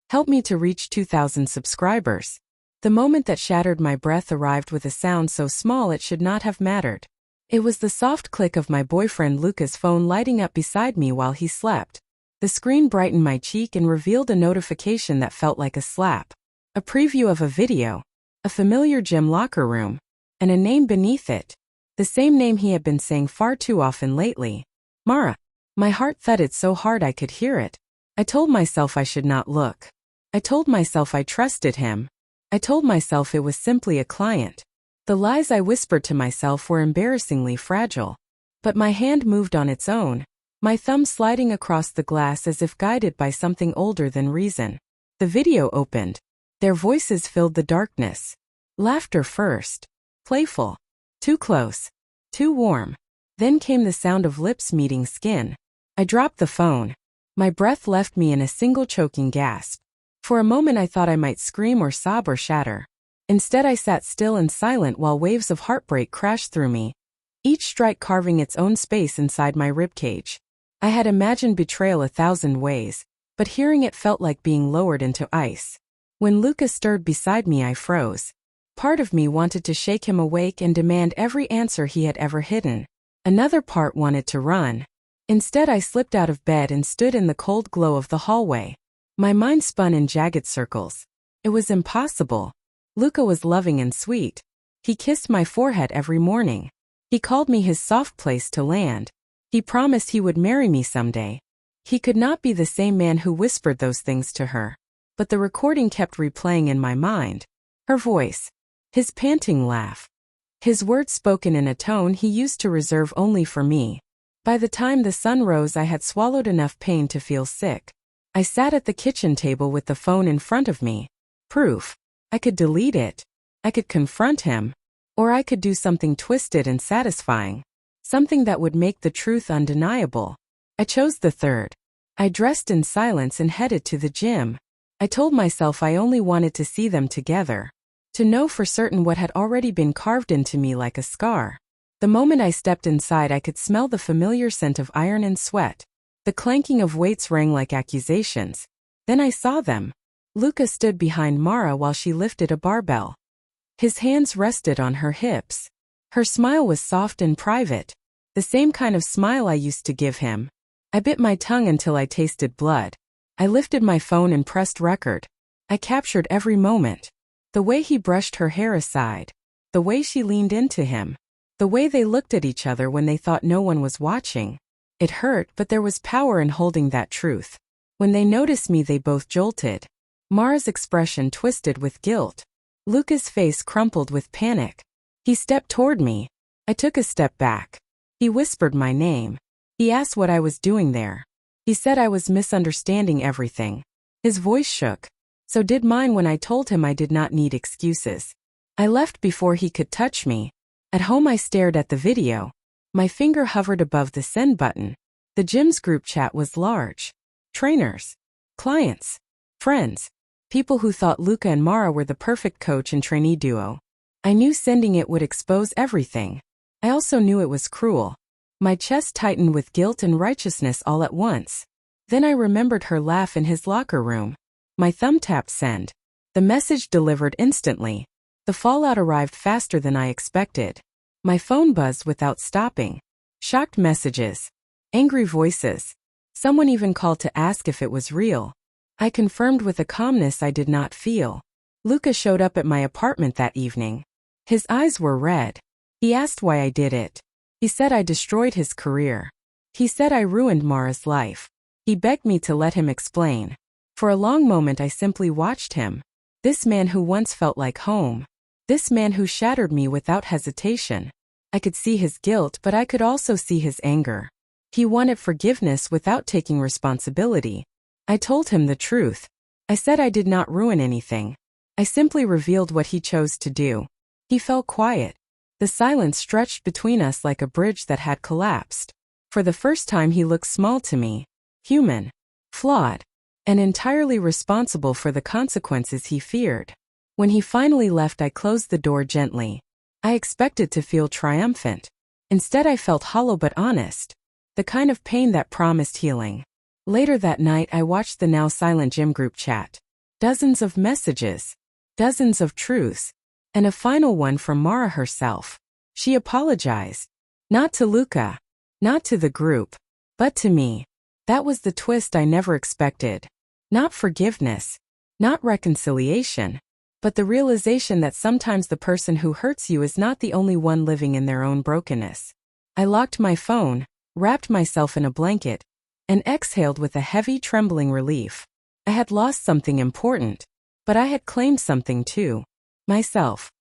Help me to reach 2,000 subscribers. The moment that shattered my breath arrived with a sound so small it should not have mattered. It was the soft click of my boyfriend Luca's phone lighting up beside me while he slept. The screen brightened my cheek and revealed a notification that felt like a slap. A preview of a video, a familiar gym locker room, and a name beneath it. The same name he had been saying far too often lately. Mara. My heart thudded so hard I could hear it. I told myself I should not look. I told myself I trusted him. I told myself it was simply a client. The lies I whispered to myself were embarrassingly fragile. But my hand moved on its own, my thumb sliding across the glass as if guided by something older than reason. The video opened. Their voices filled the darkness. Laughter first. Playful. Too close. Too warm. Then came the sound of lips meeting skin. I dropped the phone. My breath left me in a single choking gasp. For a moment I thought I might scream or sob or shatter. Instead I sat still and silent while waves of heartbreak crashed through me, each strike carving its own space inside my ribcage. I had imagined betrayal 1,000 ways, but hearing it felt like being lowered into ice. When Luca stirred beside me I froze. Part of me wanted to shake him awake and demand every answer he had ever hidden. Another part wanted to run. Instead I slipped out of bed and stood in the cold glow of the hallway. My mind spun in jagged circles. It was impossible. Luca was loving and sweet. He kissed my forehead every morning. He called me his soft place to land. He promised he would marry me someday. He could not be the same man who whispered those things to her. But the recording kept replaying in my mind. Her voice. His panting laugh. His words spoken in a tone he used to reserve only for me. By the time the sun rose I had swallowed enough pain to feel sick. I sat at the kitchen table with the phone in front of me. Proof. I could delete it. I could confront him. Or I could do something twisted and satisfying. Something that would make the truth undeniable. I chose the third. I dressed in silence and headed to the gym. I told myself I only wanted to see them together. To know for certain what had already been carved into me like a scar. The moment I stepped inside I could smell the familiar scent of iron and sweat. The clanking of weights rang like accusations. Then I saw them. Luca stood behind Mara while she lifted a barbell. His hands rested on her hips. Her smile was soft and private. The same kind of smile I used to give him. I bit my tongue until I tasted blood. I lifted my phone and pressed record. I captured every moment. The way he brushed her hair aside. The way she leaned into him. The way they looked at each other when they thought no one was watching. It hurt, but there was power in holding that truth. When they noticed me they both jolted. Mara's expression twisted with guilt. Luca's face crumpled with panic. He stepped toward me. I took a step back. He whispered my name. He asked what I was doing there. He said I was misunderstanding everything. His voice shook. So did mine when I told him I did not need excuses. I left before he could touch me. At home I stared at the video. My finger hovered above the send button. The gym's group chat was large. Trainers. Clients. Friends. People who thought Luca and Mara were the perfect coach and trainee duo. I knew sending it would expose everything. I also knew it was cruel. My chest tightened with guilt and righteousness all at once. Then I remembered her laugh in his locker room. My thumb tapped send. The message delivered instantly. The fallout arrived faster than I expected. My phone buzzed without stopping. Shocked messages. Angry voices. Someone even called to ask if it was real. I confirmed with a calmness I did not feel. Luca showed up at my apartment that evening. His eyes were red. He asked why I did it. He said I destroyed his career. He said I ruined Mara's life. He begged me to let him explain. For a long moment I simply watched him. This man who once felt like home. This man who shattered me without hesitation. I could see his guilt, but I could also see his anger. He wanted forgiveness without taking responsibility. I told him the truth. I said I did not ruin anything. I simply revealed what he chose to do. He fell quiet. The silence stretched between us like a bridge that had collapsed. For the first time he looked small to me. Human. Flawed. And entirely responsible for the consequences he feared. When he finally left I closed the door gently. I expected to feel triumphant. Instead I felt hollow but honest. The kind of pain that promised healing. Later that night I watched the now silent gym group chat. Dozens of messages. Dozens of truths. And a final one from Mara herself. She apologized. Not to Luca. Not to the group. But to me. That was the twist I never expected. Not forgiveness. Not reconciliation. But the realization that sometimes the person who hurts you is not the only one living in their own brokenness. I locked my phone, wrapped myself in a blanket, and exhaled with a heavy, trembling relief. I had lost something important, but I had claimed something too. Myself.